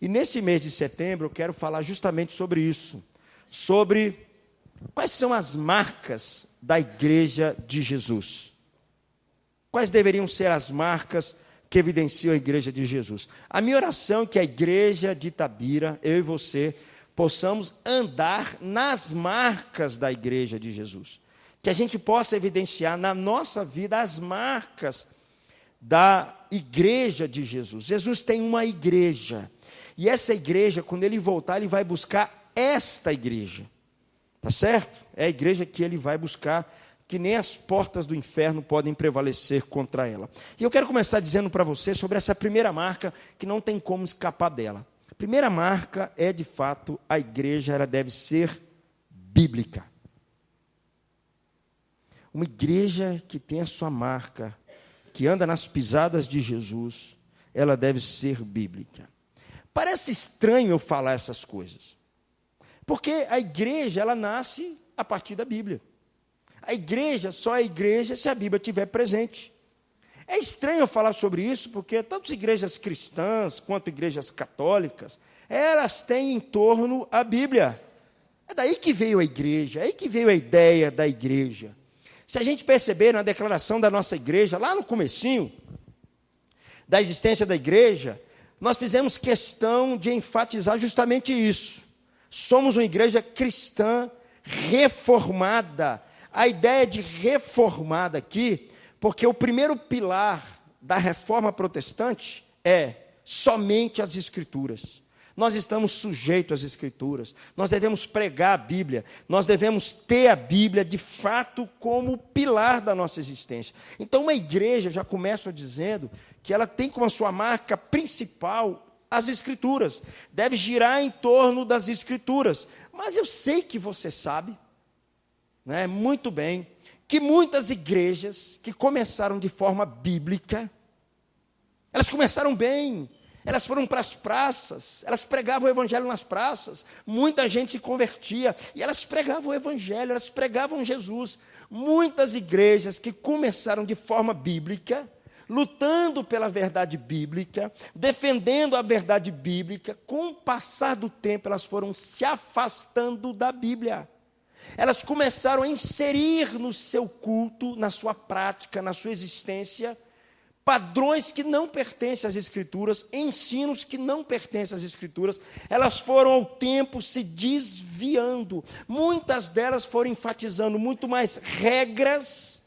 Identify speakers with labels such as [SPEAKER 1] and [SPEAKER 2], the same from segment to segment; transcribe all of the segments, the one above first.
[SPEAKER 1] E nesse mês de setembro eu quero falar justamente sobre isso, sobre quais são as marcas da Igreja de Jesus. Quais deveriam ser as marcas que evidenciam a Igreja de Jesus? A minha oração é que a Igreja de Itabira, eu e você, possamos andar nas marcas da Igreja de Jesus. Que a gente possa evidenciar na nossa vida as marcas da Igreja de Jesus. Jesus tem uma igreja. E essa igreja, quando ele voltar, ele vai buscar esta igreja. Tá certo? É a igreja que ele vai buscar, que nem as portas do inferno podem prevalecer contra ela. E eu quero começar dizendo para você sobre essa primeira marca, que não tem como escapar dela. A primeira marca é, de fato, a igreja, ela deve ser bíblica. Uma igreja que tem a sua marca, que anda nas pisadas de Jesus, ela deve ser bíblica. Parece estranho eu falar essas coisas, porque a igreja, ela nasce a partir da Bíblia. A igreja só é igreja se a Bíblia estiver presente. É estranho eu falar sobre isso, porque tanto igrejas cristãs quanto igrejas católicas, elas têm em torno a Bíblia. É daí que veio a igreja, é aí que veio a ideia da igreja. Se a gente perceber na declaração da nossa igreja, lá no comecinho da existência da igreja, nós fizemos questão de enfatizar justamente isso. Somos uma igreja cristã reformada. A ideia de reformada aqui, porque o primeiro pilar da reforma protestante é somente as Escrituras. Nós estamos sujeitos às Escrituras, nós devemos pregar a Bíblia, nós devemos ter a Bíblia de fato como pilar da nossa existência. Então uma igreja, já começa dizendo, que ela tem como a sua marca principal as Escrituras, deve girar em torno das Escrituras. Mas eu sei que você sabe, né, muito bem, que muitas igrejas que começaram de forma bíblica, elas começaram bem, elas foram para as praças, elas pregavam o evangelho nas praças, muita gente se convertia, e elas pregavam o evangelho, elas pregavam Jesus. Muitas igrejas que começaram de forma bíblica, lutando pela verdade bíblica, defendendo a verdade bíblica, com o passar do tempo elas foram se afastando da Bíblia. Elas começaram a inserir no seu culto, na sua prática, na sua existência, padrões que não pertencem às Escrituras, ensinos que não pertencem às Escrituras. Elas foram ao tempo se desviando. Muitas delas foram enfatizando muito mais regras,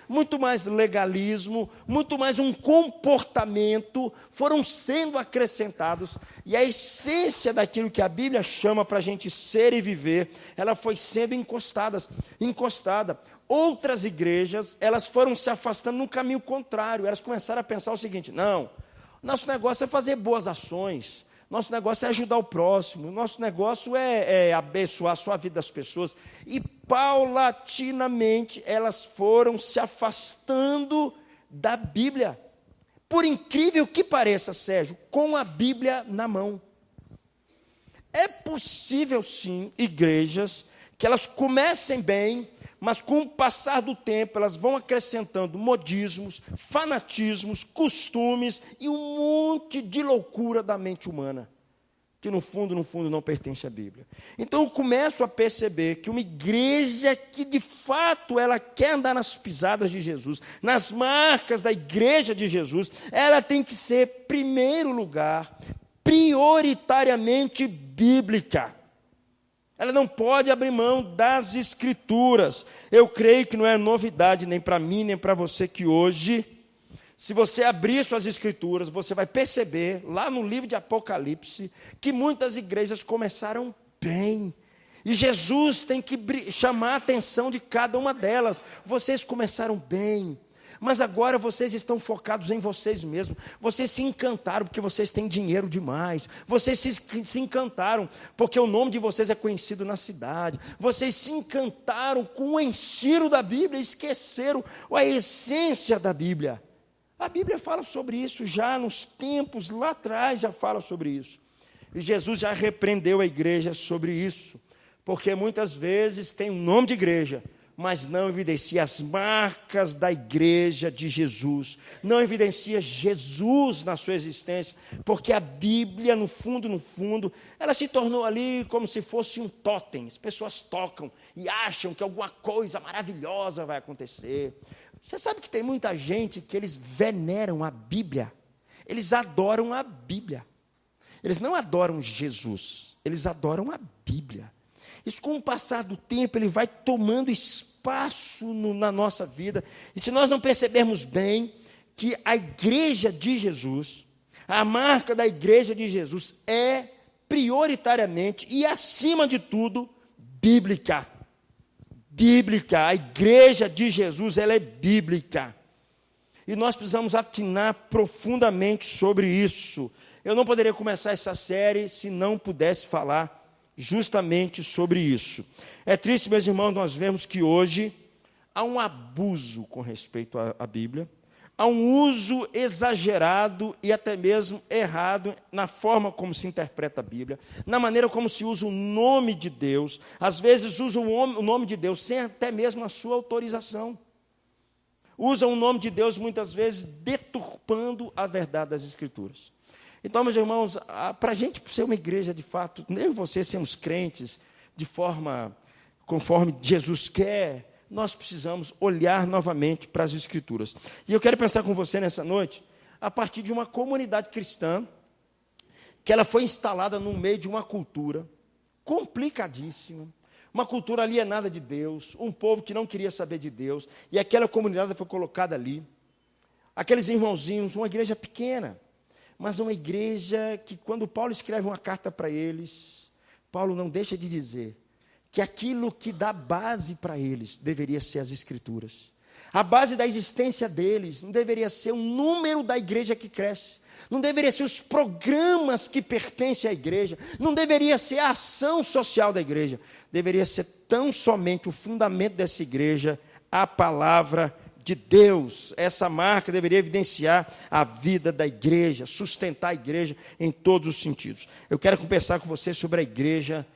[SPEAKER 1] muito mais legalismo, muito mais um comportamento, foram sendo acrescentados, e a essência daquilo que a Bíblia chama para a gente ser e viver, ela foi sendo encostada. Outras igrejas, elas foram se afastando num caminho contrário, elas começaram a pensar o seguinte: não, nosso negócio é fazer boas ações, nosso negócio é ajudar o próximo, nosso negócio é abençoar a sua vida das pessoas. E paulatinamente elas foram se afastando da Bíblia. Por incrível que pareça, Sérgio, com a Bíblia na mão. É possível sim, igrejas, que elas comecem bem, mas com o passar do tempo elas vão acrescentando modismos, fanatismos, costumes e um monte de loucura da mente humana, que no fundo não pertence à Bíblia. Então eu começo a perceber que uma igreja que de fato ela quer andar nas pisadas de Jesus, nas marcas da igreja de Jesus, ela tem que ser, em primeiro lugar, prioritariamente bíblica. Ela não pode abrir mão das Escrituras. Eu creio que não é novidade nem para mim, nem para você, que hoje, se você abrir suas Escrituras, você vai perceber, lá no livro de Apocalipse, que muitas igrejas começaram bem. E Jesus tem que chamar a atenção de cada uma delas. Vocês começaram bem, mas agora vocês estão focados em vocês mesmos. Vocês se encantaram porque vocês têm dinheiro demais. Vocês se encantaram porque o nome de vocês é conhecido na cidade. Vocês se encantaram com o ensino da Bíblia e esqueceram a essência da Bíblia. A Bíblia fala sobre isso já nos tempos lá atrás, já fala sobre isso. E Jesus já repreendeu a igreja sobre isso, porque muitas vezes tem um nome de igreja, mas não evidencia as marcas da igreja de Jesus, não evidencia Jesus na sua existência, porque a Bíblia, no fundo, ela se tornou ali como se fosse um totem. As pessoas tocam e acham que alguma coisa maravilhosa vai acontecer. Você sabe que tem muita gente que eles veneram a Bíblia, eles adoram a Bíblia, eles não adoram Jesus, eles adoram a Bíblia. Isso, com o passar do tempo, ele vai tomando espaço na nossa vida. E se nós não percebermos bem que a igreja de Jesus, a marca da igreja de Jesus é prioritariamente e acima de tudo, bíblica. Bíblica, a igreja de Jesus, ela é bíblica. E nós precisamos atinar profundamente sobre isso. Eu não poderia começar essa série se não pudesse falar justamente sobre isso. É triste, meus irmãos, nós vemos que hoje há um abuso com respeito à Bíblia, há um uso exagerado e até mesmo errado na forma como se interpreta a Bíblia, na maneira como se usa o nome de Deus. Às vezes usam o nome de Deus sem até mesmo a sua autorização. Usam o nome de Deus muitas vezes deturpando a verdade das Escrituras. Então, meus irmãos, para a gente ser uma igreja de fato, nem você sermos crentes de forma conforme Jesus quer, nós precisamos olhar novamente para as Escrituras. E eu quero pensar com você nessa noite, a partir de uma comunidade cristã, que ela foi instalada no meio de uma cultura complicadíssima, uma cultura alienada de Deus, um povo que não queria saber de Deus, e aquela comunidade foi colocada ali. Aqueles irmãozinhos, uma igreja pequena, mas uma igreja que, quando Paulo escreve uma carta para eles, Paulo não deixa de dizer que aquilo que dá base para eles deveria ser as Escrituras. A base da existência deles não deveria ser o número da igreja que cresce, não deveria ser os programas que pertencem à igreja, não deveria ser a ação social da igreja, deveria ser tão somente o fundamento dessa igreja, a palavra de Deus. Essa marca deveria evidenciar a vida da igreja, sustentar a igreja em todos os sentidos. Eu quero conversar com você sobre a igreja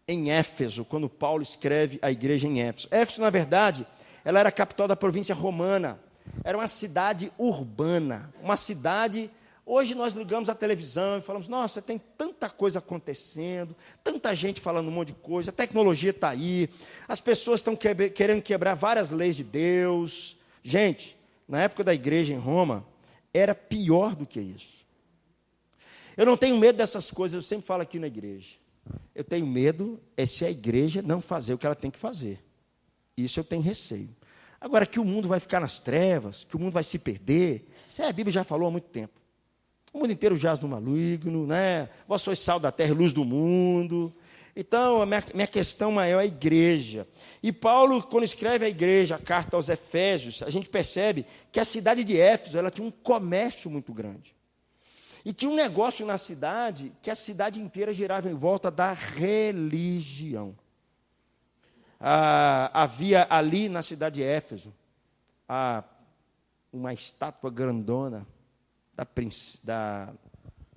[SPEAKER 1] em Éfeso, quando Paulo escreve a igreja em Éfeso. Éfeso, na verdade, ela era a capital da província romana, era uma cidade urbana, uma cidade. Hoje nós ligamos a televisão e falamos, nossa, tem tanta coisa acontecendo, tanta gente falando um monte de coisa, a tecnologia está aí, as pessoas estão querendo quebrar várias leis de Deus. Gente, na época da igreja em Roma, era pior do que isso. Eu não tenho medo dessas coisas, eu sempre falo aqui na igreja. Eu tenho medo se a igreja não fazer o que ela tem que fazer. Isso eu tenho receio. Agora, que o mundo vai ficar nas trevas, que o mundo vai se perder, isso a Bíblia já falou há muito tempo. O mundo inteiro jaz no maligno, né? Vós sois sal da terra e luz do mundo. Então, a minha questão maior é a igreja. E Paulo, quando escreve a igreja, a carta aos Efésios, a gente percebe que a cidade de Éfeso, ela tinha um comércio muito grande. E tinha um negócio na cidade, que a cidade inteira girava em volta da religião. Havia ali na cidade de Éfeso, uma estátua grandona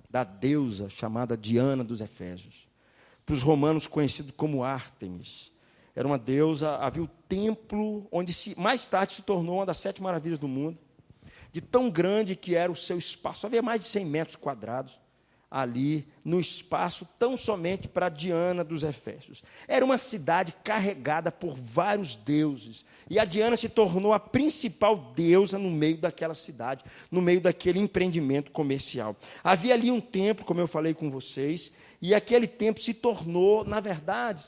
[SPEAKER 1] da deusa chamada Diana dos Efésios. Para os romanos, conhecido como Ártemis. Era uma deusa, havia o templo, onde mais tarde se tornou uma das 7 maravilhas do mundo, de tão grande que era o seu espaço. Havia mais de 100 metros quadrados ali, no espaço, tão somente para Diana dos Efésios. Era uma cidade carregada por vários deuses, e a Diana se tornou a principal deusa no meio daquela cidade, no meio daquele empreendimento comercial. Havia ali um templo, como eu falei com vocês, e aquele templo se tornou, na verdade,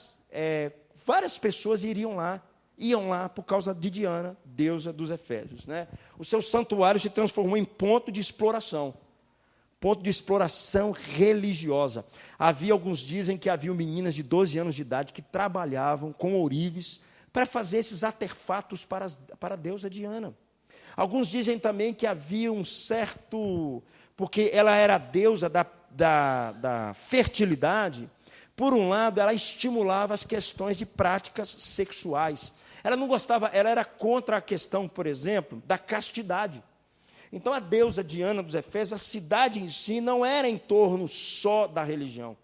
[SPEAKER 1] várias pessoas iam lá por causa de Diana, deusa dos Efésios, né? O seu santuário se transformou em ponto de exploração religiosa. Alguns dizem que havia meninas de 12 anos de idade que trabalhavam com ourives para fazer esses artefatos para a deusa Diana. Alguns dizem também que havia um certo, porque ela era a deusa da fertilidade. Por um lado, ela estimulava as questões de práticas sexuais. Ela não gostava, ela era contra a questão, por exemplo, da castidade. Então, a deusa Diana dos Efésios, a cidade em si não era em torno só da religião.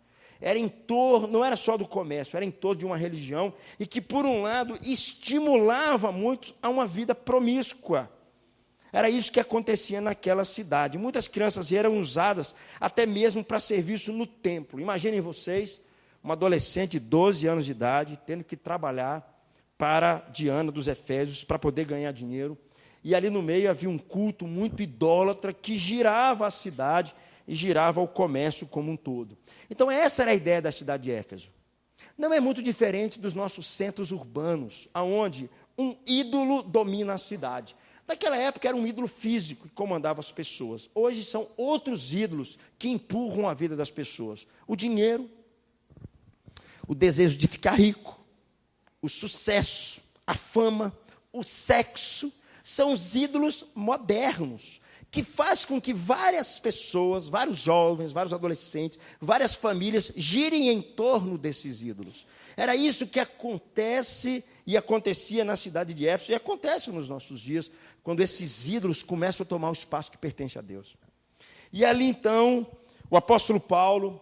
[SPEAKER 1] era em torno, não era só do comércio, era em torno de uma religião, e que, por um lado, estimulava muitos a uma vida promíscua. Era isso que acontecia naquela cidade. Muitas crianças eram usadas até mesmo para serviço no templo. Imaginem vocês, uma adolescente de 12 anos de idade, tendo que trabalhar para Diana dos Efésios, para poder ganhar dinheiro. E ali no meio havia um culto muito idólatra que girava a cidade e girava o comércio como um todo. Então essa era a ideia da cidade de Éfeso. Não é muito diferente dos nossos centros urbanos, onde um ídolo domina a cidade. Naquela época era um ídolo físico que comandava as pessoas. Hoje são outros ídolos que empurram a vida das pessoas. O dinheiro, o desejo de ficar rico, o sucesso, a fama, o sexo, são os ídolos modernos, que faz com que várias pessoas, vários jovens, vários adolescentes, várias famílias girem em torno desses ídolos. Era isso que acontece e acontecia na cidade de Éfeso, e acontece nos nossos dias, quando esses ídolos começam a tomar o espaço que pertence a Deus. E ali então, o apóstolo Paulo,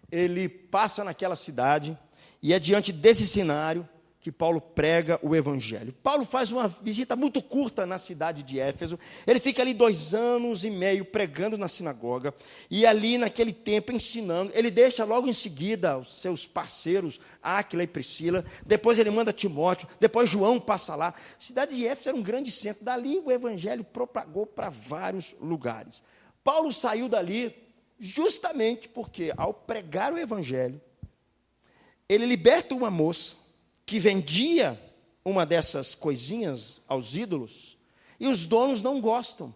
[SPEAKER 1] ele passa naquela cidade, e é diante desse cenário que Paulo prega o evangelho. Paulo faz uma visita muito curta na cidade de Éfeso, ele fica ali 2 anos e meio pregando na sinagoga, e ali naquele tempo ensinando, ele deixa logo em seguida os seus parceiros, Áquila e Priscila, depois ele manda Timóteo, depois João passa lá. A cidade de Éfeso era um grande centro, dali o evangelho propagou para vários lugares. Paulo saiu dali justamente porque, ao pregar o evangelho, ele liberta uma moça que vendia uma dessas coisinhas aos ídolos, e os donos não gostam,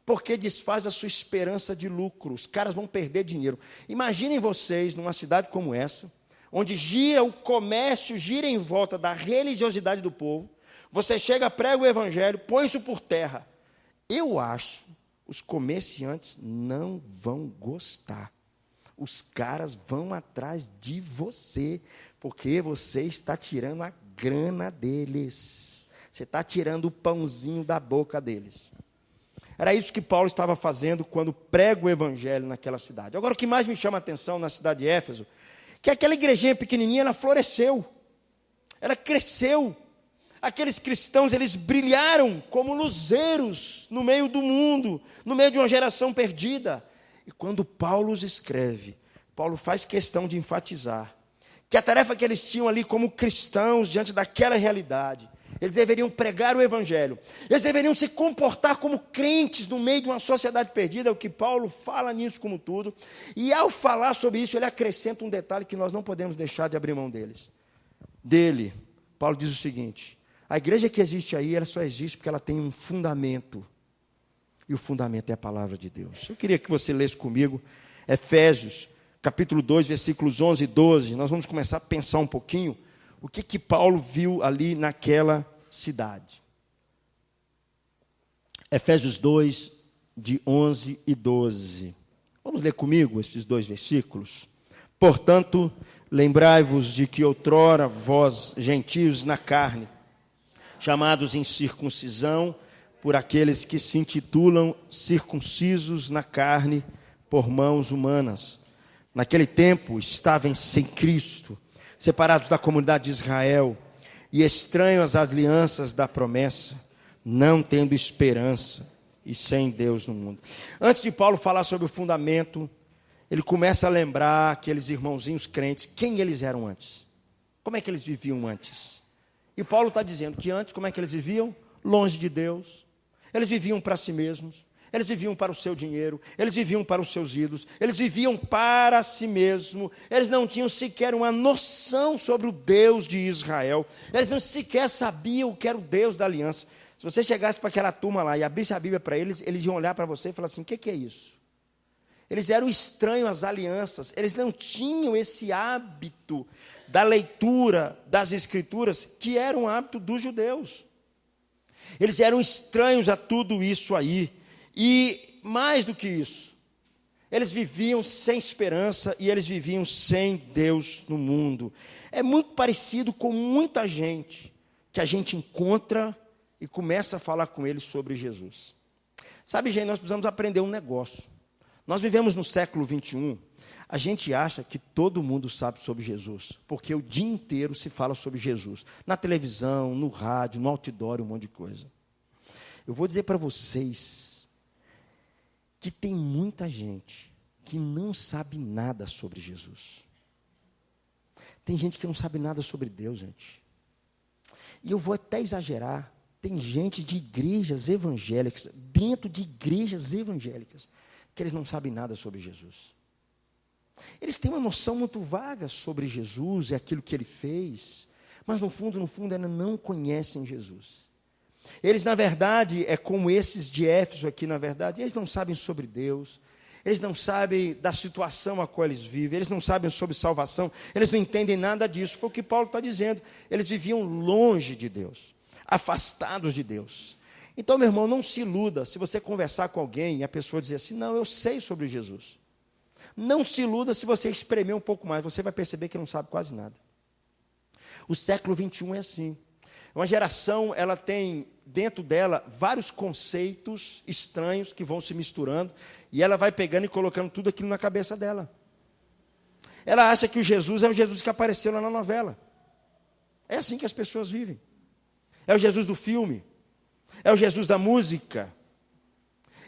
[SPEAKER 1] porque desfaz a sua esperança de lucro, os caras vão perder dinheiro. Imaginem vocês, numa cidade como essa, onde gira o comércio, gira em volta da religiosidade do povo, você chega, prega o evangelho, põe isso por terra. Eu acho, os comerciantes não vão gostar. Os caras vão atrás de você, porque você está tirando a grana deles. Você está tirando o pãozinho da boca deles. Era isso que Paulo estava fazendo quando prega o evangelho naquela cidade. Agora, o que mais me chama a atenção na cidade de Éfeso, que aquela igrejinha pequenininha, ela floresceu. Ela cresceu. Aqueles cristãos, eles brilharam como luzeiros no meio do mundo, no meio de uma geração perdida. E quando Paulo os escreve, Paulo faz questão de enfatizar que a tarefa que eles tinham ali como cristãos, diante daquela realidade, eles deveriam pregar o evangelho, eles deveriam se comportar como crentes no meio de uma sociedade perdida, é o que Paulo fala nisso como tudo, e ao falar sobre isso, ele acrescenta um detalhe que nós não podemos deixar de abrir mão dele. Paulo diz o seguinte: a igreja que existe aí, ela só existe porque ela tem um fundamento, e o fundamento é a palavra de Deus. Eu queria que você lesse comigo Efésios, capítulo 2, versículos 11 e 12. Nós vamos começar a pensar um pouquinho o que Paulo viu ali naquela cidade. Efésios 2, de 11 e 12. Vamos ler comigo esses 2 versículos. Portanto, lembrai-vos de que outrora vós, gentios na carne, chamados em circuncisão por aqueles que se intitulam circuncisos na carne por mãos humanas, naquele tempo estavam sem Cristo, separados da comunidade de Israel e estranhos às alianças da promessa, não tendo esperança e sem Deus no mundo. Antes de Paulo falar sobre o fundamento, ele começa a lembrar aqueles irmãozinhos crentes, quem eles eram antes, como é que eles viviam antes. E Paulo está dizendo que antes, como é que eles viviam? Longe de Deus. Eles viviam para si mesmos, eles viviam para o seu dinheiro, eles viviam para os seus ídolos, eles viviam para si mesmos, eles não tinham sequer uma noção sobre o Deus de Israel, eles não sequer sabiam o que era o Deus da aliança. Se você chegasse para aquela turma lá e abrisse a Bíblia para eles, eles iam olhar para você e falar assim: o que é isso? Eles eram estranhos às alianças, eles não tinham esse hábito da leitura das Escrituras, que era um hábito dos judeus. Eles eram estranhos a tudo isso aí. E mais do que isso, eles viviam sem esperança e eles viviam sem Deus no mundo. É muito parecido com muita gente que a gente encontra e começa a falar com eles sobre Jesus. Sabe, gente, nós precisamos aprender um negócio. Nós vivemos no século 21, A gente acha que todo mundo sabe sobre Jesus, porque o dia inteiro se fala sobre Jesus. Na televisão, no rádio, no outdoor, um monte de coisa. Eu vou dizer para vocês que tem muita gente que não sabe nada sobre Jesus. Tem gente que não sabe nada sobre Deus, gente. E eu vou até exagerar. Tem gente de igrejas evangélicas, dentro de igrejas evangélicas, que eles não sabem nada sobre Jesus. Eles têm uma noção muito vaga sobre Jesus e aquilo que Ele fez, mas no fundo, ainda não conhecem Jesus. Eles, na verdade, é como esses de Éfeso aqui, na verdade, eles não sabem sobre Deus, eles não sabem da situação a qual eles vivem, eles não sabem sobre salvação, eles não entendem nada disso. Foi o que Paulo está dizendo, eles viviam longe de Deus, afastados de Deus. Então, meu irmão, não se iluda se você conversar com alguém e a pessoa dizer assim, não, eu sei sobre Jesus. Não se iluda se você espremer um pouco mais, você vai perceber que não sabe quase nada. O século 21 é assim. Uma geração, ela tem dentro dela vários conceitos estranhos que vão se misturando, e ela vai pegando e colocando tudo aquilo na cabeça dela. Ela acha que o Jesus é o Jesus que apareceu lá na novela. É assim que as pessoas vivem. É o Jesus do filme. É o Jesus da música.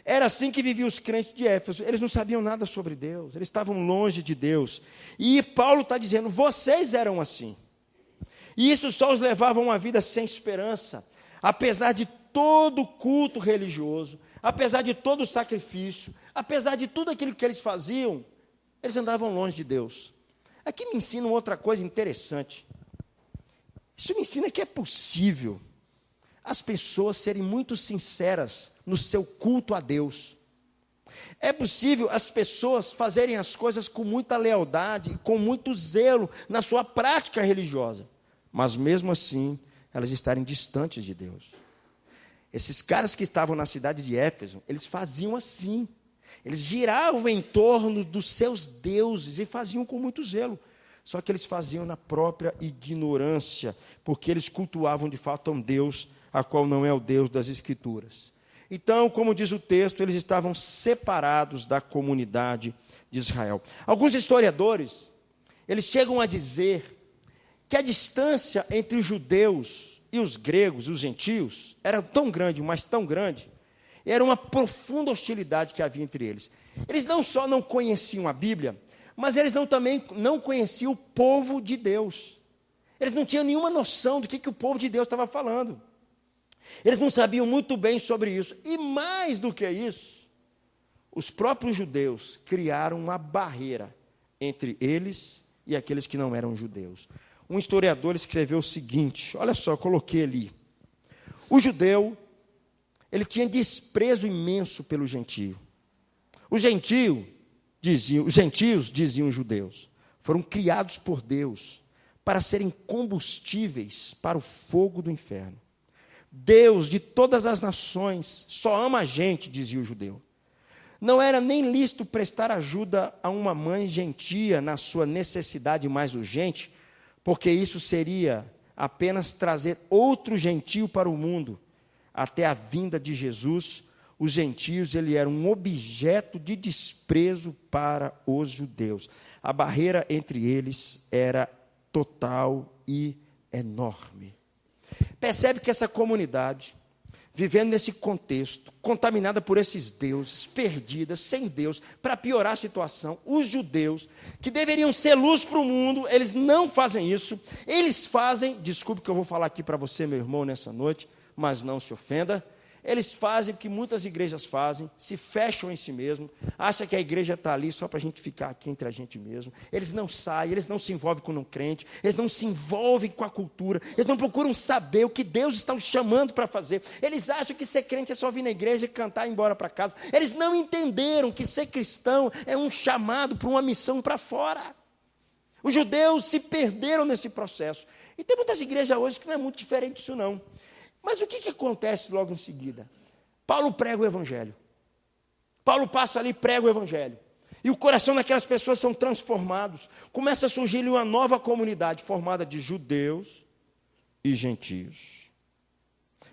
[SPEAKER 1] Era assim que viviam os crentes de Éfeso. Eles não sabiam nada sobre Deus. Eles estavam longe de Deus. E Paulo está dizendo, vocês eram assim. E isso só os levava a uma vida sem esperança. Apesar de todo o culto religioso, apesar de todo o sacrifício, apesar de tudo aquilo que eles faziam, eles andavam longe de Deus. Aqui me ensina outra coisa interessante. Isso me ensina que é possível as pessoas serem muito sinceras no seu culto a Deus. É possível as pessoas fazerem as coisas com muita lealdade, com muito zelo na sua prática religiosa, mas mesmo assim, elas estarem distantes de Deus. Esses caras que estavam na cidade de Éfeso, eles faziam assim. Eles giravam em torno dos seus deuses e faziam com muito zelo. Só que eles faziam na própria ignorância, porque eles cultuavam de fato a um Deus a qual não é o Deus das Escrituras. Então, como diz o texto, eles estavam separados da comunidade de Israel. Alguns historiadores, eles chegam a dizer que a distância entre os judeus e os gregos, os gentios, era tão grande, mas tão grande, era uma profunda hostilidade que havia entre eles. Eles não só não conheciam a Bíblia, mas eles também não conheciam o povo de Deus. Eles não tinham nenhuma noção do que o povo de Deus estava falando. Eles não sabiam muito bem sobre isso. E mais do que isso, os próprios judeus criaram uma barreira entre eles e aqueles que não eram judeus. Um historiador escreveu o seguinte, olha só, eu coloquei ali. O judeu, ele tinha desprezo imenso pelo gentio. Os gentios, diziam os judeus, foram criados por Deus para serem combustíveis para o fogo do inferno. Deus de todas as nações só ama a gente, dizia o judeu. Não era nem lícito prestar ajuda a uma mãe gentia na sua necessidade mais urgente, porque isso seria apenas trazer outro gentio para o mundo. Até a vinda de Jesus, os gentios eram um objeto de desprezo para os judeus. A barreira entre eles era total e enorme. Percebe que essa comunidade, vivendo nesse contexto, contaminada por esses deuses, perdida, sem Deus, para piorar a situação, os judeus, que deveriam ser luz para o mundo, eles não fazem isso, eles fazem, desculpe que eu vou falar aqui para você, meu irmão, nessa noite, mas não se ofenda, eles fazem o que muitas igrejas fazem, se fecham em si mesmo, acham que a igreja está ali só para a gente ficar aqui entre a gente mesmo. Eles não saem, eles não se envolvem com o não crente, eles não se envolvem com a cultura, eles não procuram saber o que Deus está os chamando para fazer. Eles acham que ser crente é só vir na igreja, cantar e ir embora para casa. Eles não entenderam que ser cristão é um chamado para uma missão para fora. Os judeus se perderam nesse processo. E tem muitas igrejas hoje que não é muito diferente disso não. Mas o que acontece logo em seguida? Paulo prega o evangelho. Paulo passa ali e prega o evangelho. E o coração daquelas pessoas são transformados. Começa a surgir ali uma nova comunidade formada de judeus e gentios.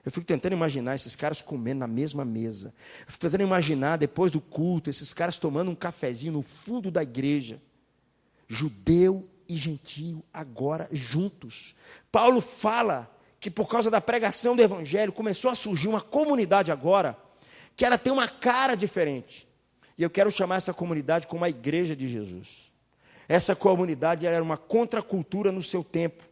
[SPEAKER 1] Eu fico tentando imaginar esses caras comendo na mesma mesa. Eu fico tentando imaginar, depois do culto, esses caras tomando um cafezinho no fundo da igreja. judeu e gentio, agora juntos. Paulo fala que por causa da pregação do evangelho, começou a surgir uma comunidade agora, que ela tem uma cara diferente. E eu quero chamar essa comunidade como a igreja de Jesus. Essa comunidade era uma contracultura no seu tempo.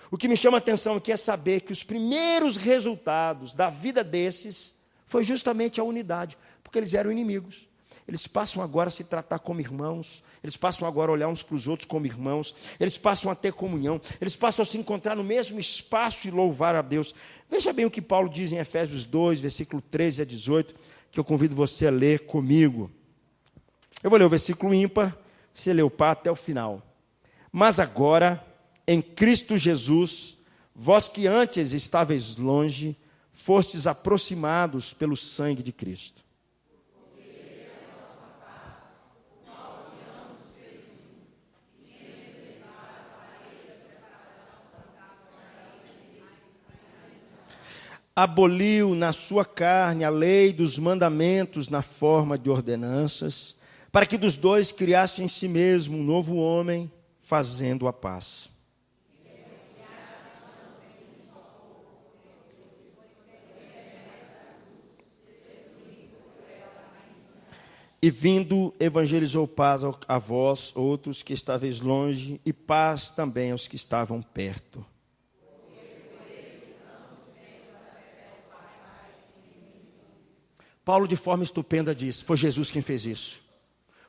[SPEAKER 1] O que me chama a atenção aqui é saber que os primeiros resultados da vida desses foi justamente a unidade, porque eles eram inimigos. Eles passam agora a se tratar como irmãos, eles passam agora a olhar uns para os outros como irmãos, eles passam a ter comunhão, eles passam a se encontrar no mesmo espaço e louvar a Deus. Veja bem o que Paulo diz em Efésios 2, versículo 13 a 18, que eu convido você a ler comigo. Eu vou ler o versículo ímpar, você lê o par até o final. Mas agora, em Cristo Jesus, vós que antes estáveis longe, fostes aproximados pelo sangue de Cristo. Aboliu na sua carne a lei dos mandamentos na forma de ordenanças, para que dos dois criasse em si mesmo um novo homem, fazendo a paz. E vindo, evangelizou paz a vós, outros que estáveis longe, e paz também aos que estavam perto. Paulo, de forma estupenda, diz: foi Jesus quem fez isso.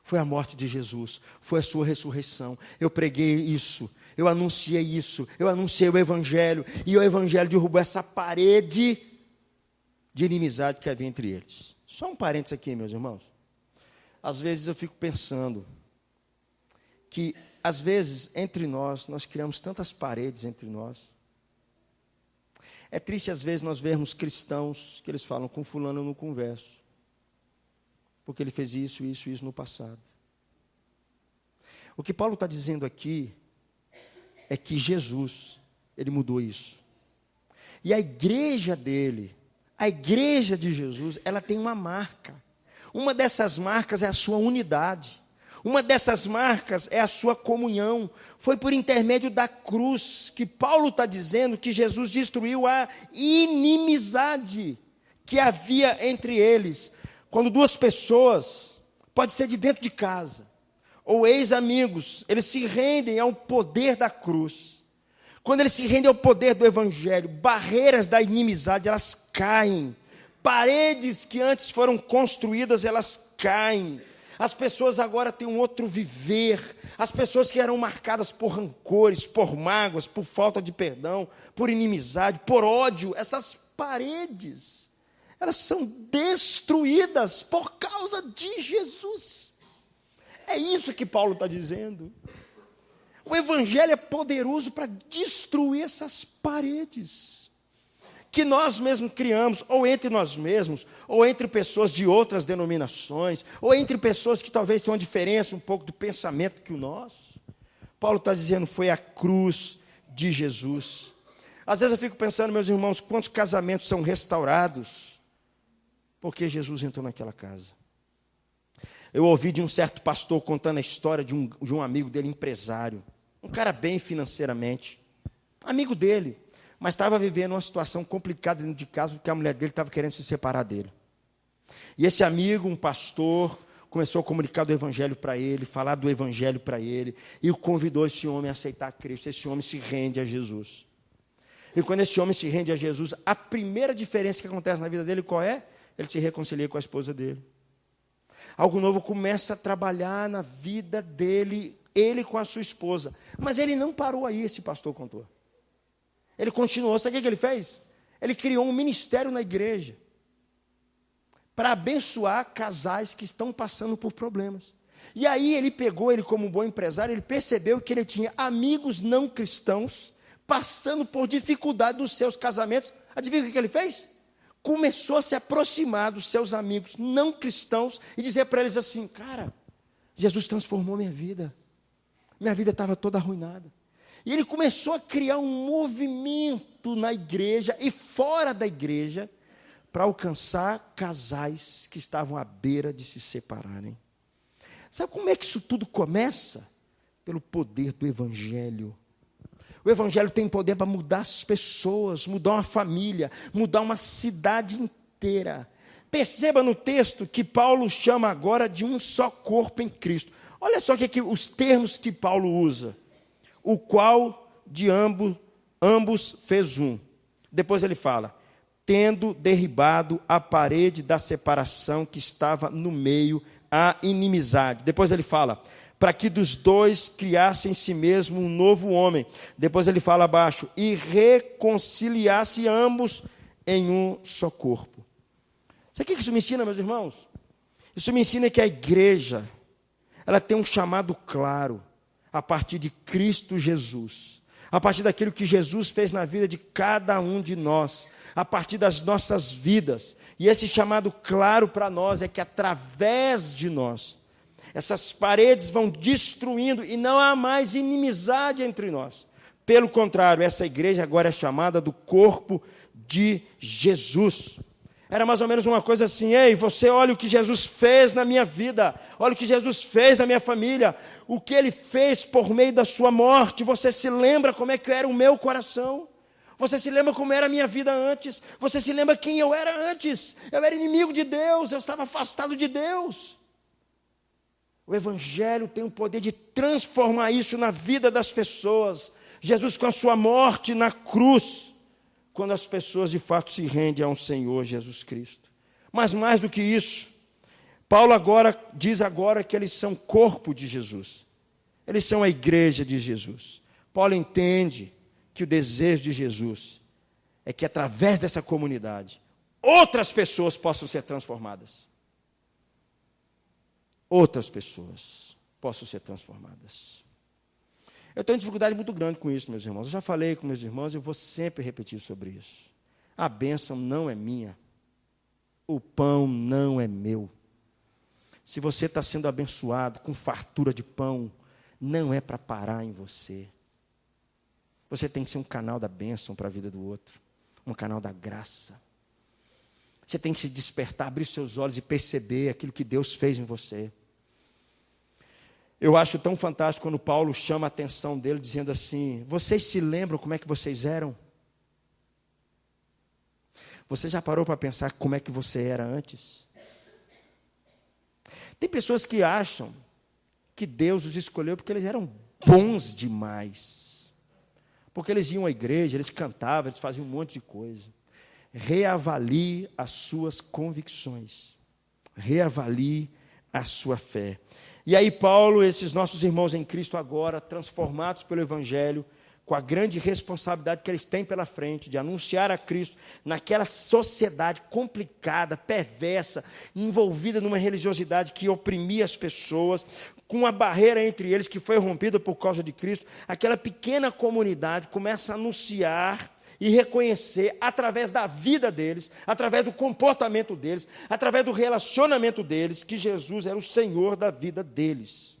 [SPEAKER 1] Foi a morte de Jesus, foi a sua ressurreição. Eu preguei isso, eu anunciei isso, eu anunciei o evangelho, e o evangelho derrubou essa parede de inimizade que havia entre eles. Só um parênteses aqui, meus irmãos. Às vezes eu fico pensando que, às vezes, entre nós criamos tantas paredes entre nós. É triste, às vezes, nós vermos cristãos que eles falam: com fulano eu não converso, porque ele fez isso, isso, isso no passado. O que Paulo está dizendo aqui é que Jesus, ele mudou isso. E a igreja dele, a igreja de Jesus, ela tem uma marca. Uma dessas marcas é a sua unidade. Uma dessas marcas é a sua comunhão. Foi por intermédio da cruz que Paulo está dizendo que Jesus destruiu a inimizade que havia entre eles. Quando duas pessoas, pode ser de dentro de casa, ou ex-amigos, eles se rendem ao poder da cruz. Quando eles se rendem ao poder do evangelho, barreiras da inimizade, elas caem. Paredes que antes foram construídas, elas caem. As pessoas agora têm um outro viver. As pessoas que eram marcadas por rancores, por mágoas, por falta de perdão, por inimizade, por ódio, essas paredes, elas são destruídas por causa de Jesus. É isso que Paulo está dizendo. O evangelho é poderoso para destruir essas paredes que nós mesmos criamos, ou entre nós mesmos, ou entre pessoas de outras denominações, ou entre pessoas que talvez tenham uma diferença um pouco do pensamento que o nosso. Paulo está dizendo: foi a cruz de Jesus. Às vezes eu fico pensando, meus irmãos, quantos casamentos são restaurados porque Jesus entrou naquela casa. Eu ouvi de um certo pastor contando a história de um amigo dele, empresário, um cara bem financeiramente, amigo dele, mas estava vivendo uma situação complicada dentro de casa, porque a mulher dele estava querendo se separar dele. E esse amigo, um pastor, começou a comunicar do evangelho para ele, falar do evangelho para ele, e convidou esse homem a aceitar Cristo. Esse homem se rende a Jesus. E quando esse homem se rende a Jesus, a primeira diferença que acontece na vida dele, qual é? Ele se reconcilia com a esposa dele. Algo novo começa a trabalhar na vida dele, ele com a sua esposa. Mas ele não parou aí, esse pastor contou. Ele continuou. Sabe o que ele fez? Ele criou um ministério na igreja para abençoar casais que estão passando por problemas. E aí ele pegou, ele como um bom empresário, ele percebeu que ele tinha amigos não cristãos passando por dificuldade nos seus casamentos. Adivinha o que ele fez? Começou a se aproximar dos seus amigos não cristãos e dizer para eles assim: cara, Jesus transformou minha vida estava toda arruinada. E ele começou a criar um movimento na igreja e fora da igreja para alcançar casais que estavam à beira de se separarem. Sabe como é que isso tudo começa? Pelo poder do Evangelho. O Evangelho tem poder para mudar as pessoas, mudar uma família, mudar uma cidade inteira. Perceba no texto que Paulo chama agora de um só corpo em Cristo. Olha só que os termos que Paulo usa. O qual de ambos fez um. Depois ele fala, tendo derribado a parede da separação que estava no meio, a inimizade. Depois ele fala, para que dos dois criasse em si mesmo um novo homem. Depois ele fala abaixo, e reconciliasse ambos em um só corpo. Sabe o que isso me ensina, meus irmãos? Isso me ensina que a igreja, ela tem um chamado claro, a partir de Cristo Jesus, a partir daquilo que Jesus fez na vida de cada um de nós, a partir das nossas vidas. E esse chamado claro para nós é que através de nós, essas paredes vão destruindo e não há mais inimizade entre nós. Pelo contrário, essa igreja agora é chamada do corpo de Jesus. Era mais ou menos uma coisa assim, ei, você olha o que Jesus fez na minha vida, olha o que Jesus fez na minha família, o que Ele fez por meio da sua morte, você se lembra como é que era o meu coração? Você se lembra como era a minha vida antes? Você se lembra quem eu era antes? Eu era inimigo de Deus, eu estava afastado de Deus. O Evangelho tem o poder de transformar isso na vida das pessoas. Jesus com a sua morte na cruz, quando as pessoas de fato se rendem ao Senhor Jesus Cristo. Mas mais do que isso, Paulo diz agora que eles são corpo de Jesus. Eles são a igreja de Jesus. Paulo entende que o desejo de Jesus é que através dessa comunidade, outras pessoas possam ser transformadas. Outras pessoas possam ser transformadas. Eu tenho dificuldade muito grande com isso, meus irmãos. Eu já falei com meus irmãos e eu vou sempre repetir sobre isso. A bênção não é minha. O pão não é meu. Se você está sendo abençoado com fartura de pão, não é para parar em você. Você tem que ser um canal da bênção para a vida do outro. Um canal da graça. Você tem que se despertar, abrir seus olhos e perceber aquilo que Deus fez em você. Eu acho tão fantástico quando Paulo chama a atenção dele, dizendo assim, vocês se lembram como é que vocês eram? Você já parou para pensar como é que você era antes? Tem pessoas que acham que Deus os escolheu porque eles eram bons demais. Porque eles iam à igreja, eles cantavam, eles faziam um monte de coisa. Reavalie as suas convicções. Reavalie a sua fé. E aí Paulo, esses nossos irmãos em Cristo agora, transformados pelo Evangelho, com a grande responsabilidade que eles têm pela frente, de anunciar a Cristo naquela sociedade complicada, perversa, envolvida numa religiosidade que oprimia as pessoas, com uma barreira entre eles que foi rompida por causa de Cristo, aquela pequena comunidade começa a anunciar e reconhecer através da vida deles, através do comportamento deles, através do relacionamento deles, que Jesus era o Senhor da vida deles.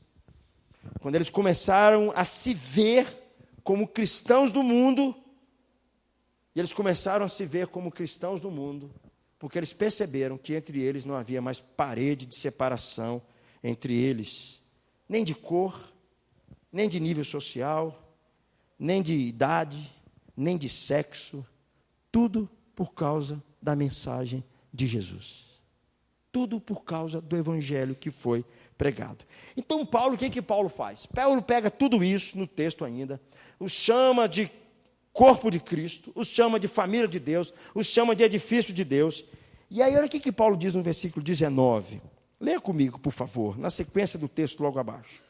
[SPEAKER 1] Quando eles começaram a se ver como cristãos do mundo, e eles começaram a se ver como cristãos do mundo, porque eles perceberam que entre eles não havia mais parede de separação entre eles, nem de cor, nem de nível social, nem de idade, nem de sexo, tudo por causa da mensagem de Jesus. Tudo por causa do evangelho que foi pregado. Então Paulo, o que Paulo faz? Paulo pega tudo isso no texto ainda, os chama de corpo de Cristo, os chama de família de Deus, os chama de edifício de Deus. E aí olha o que Paulo diz no versículo 19. Leia comigo, por favor, na sequência do texto logo abaixo.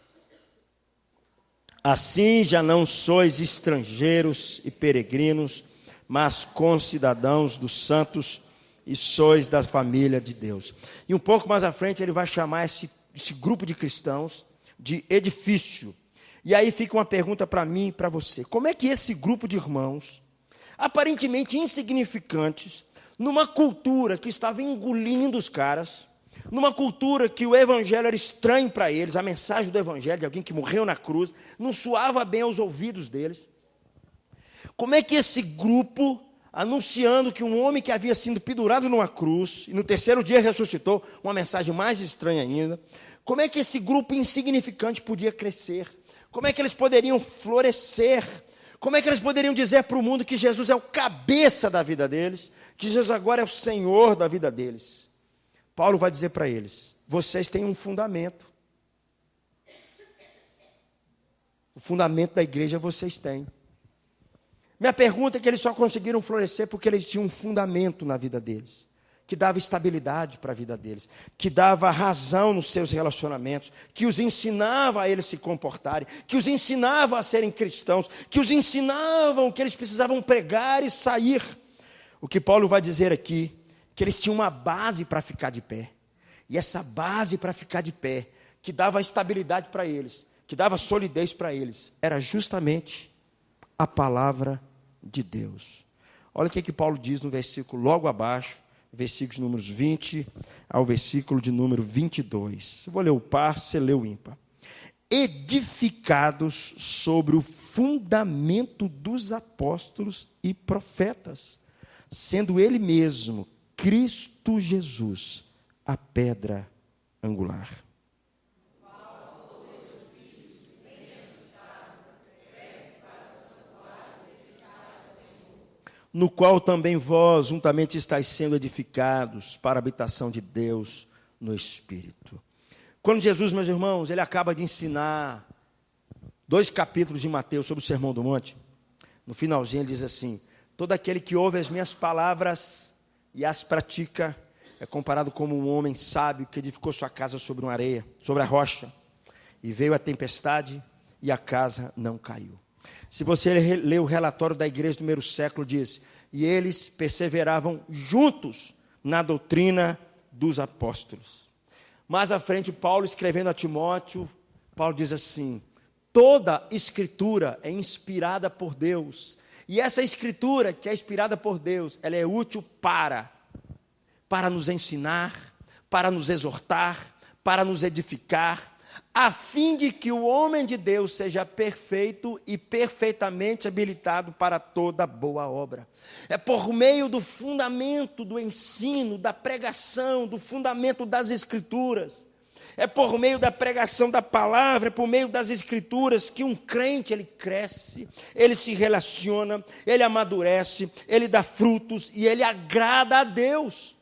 [SPEAKER 1] Assim já não sois estrangeiros e peregrinos, mas concidadãos dos santos e sois da família de Deus. E um pouco mais à frente ele vai chamar esse grupo de cristãos de edifício. E aí fica uma pergunta para mim e para você. Como é que esse grupo de irmãos, aparentemente insignificantes, numa cultura que estava engolindo os caras, numa cultura que o evangelho era estranho para eles, a mensagem do evangelho de alguém que morreu na cruz, não soava bem aos ouvidos deles. Como é que esse grupo, anunciando que um homem que havia sido pendurado numa cruz, e no terceiro dia ressuscitou, uma mensagem mais estranha ainda, como é que esse grupo insignificante podia crescer? Como é que eles poderiam florescer? Como é que eles poderiam dizer para o mundo que Jesus é o cabeça da vida deles? Que Jesus agora é o Senhor da vida deles? Paulo vai dizer para eles: vocês têm um fundamento. O fundamento da igreja vocês têm. Minha pergunta é que eles só conseguiram florescer porque eles tinham um fundamento na vida deles, que dava estabilidade para a vida deles, que dava razão nos seus relacionamentos, que os ensinava a eles se comportarem, que os ensinava a serem cristãos, que os ensinavam que eles precisavam pregar e sair. O que Paulo vai dizer aqui, que eles tinham uma base para ficar de pé. E essa base para ficar de pé, que dava estabilidade para eles, que dava solidez para eles, era justamente a palavra de Deus. Olha o que Paulo diz no versículo logo abaixo, versículos números 20 ao versículo de número 22. Eu vou ler o par, você lê o ímpar. Edificados sobre o fundamento dos apóstolos e profetas, sendo ele mesmo, Cristo Jesus, a pedra angular. No qual também vós juntamente estáis sendo edificados para a habitação de Deus no Espírito. Quando Jesus, meus irmãos, ele acaba de ensinar 2 capítulos de Mateus sobre o Sermão do Monte, no finalzinho ele diz assim: todo aquele que ouve as minhas palavras e as pratica é comparado como um homem sábio que edificou sua casa sobre uma areia, sobre a rocha, e veio a tempestade e a casa não caiu. Se você ler o relatório da igreja do primeiro século, diz: e eles perseveravam juntos na doutrina dos apóstolos. Mais à frente, Paulo, escrevendo a Timóteo, Paulo diz assim: toda escritura é inspirada por Deus. E essa escritura que é inspirada por Deus, ela é útil para nos ensinar, para nos exortar, para nos edificar, a fim de que o homem de Deus seja perfeito e perfeitamente habilitado para toda boa obra. É por meio do fundamento do ensino, da pregação, do fundamento das Escrituras, é por meio da pregação da palavra, é por meio das Escrituras que um crente, ele cresce, ele se relaciona, ele amadurece, ele dá frutos e ele agrada a Deus.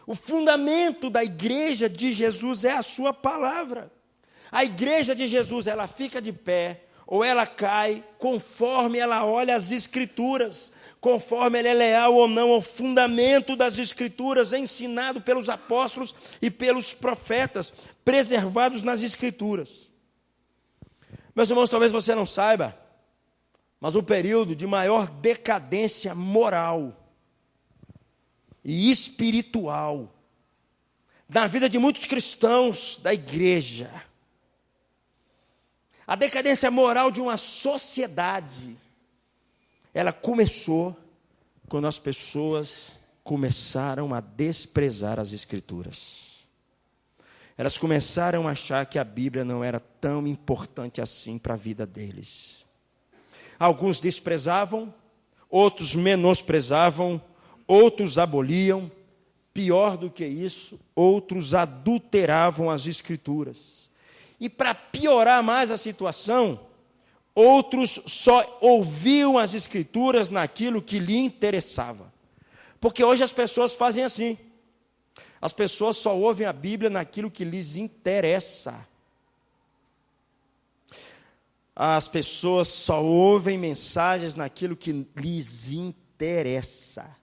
[SPEAKER 1] O fundamento da igreja de Jesus é a sua palavra. A igreja de Jesus, ela fica de pé ou ela cai conforme ela olha as Escrituras, conforme ela é leal ou não ao fundamento das Escrituras, ensinado pelos apóstolos e pelos profetas, preservados nas Escrituras. Meus irmãos, talvez você não saiba, mas o período de maior decadência moral e espiritual na vida de muitos cristãos da igreja, a decadência moral de uma sociedade, ela começou quando as pessoas começaram a desprezar as Escrituras. Elas começaram a achar que a Bíblia não era tão importante assim para a vida deles. Alguns desprezavam, outros menosprezavam, outros aboliam, pior do que isso, outros adulteravam as Escrituras. E para piorar mais a situação, outros só ouviam as Escrituras naquilo que lhe interessava. Porque hoje as pessoas fazem assim. As pessoas só ouvem a Bíblia naquilo que lhes interessa. As pessoas só ouvem mensagens naquilo que lhes interessa.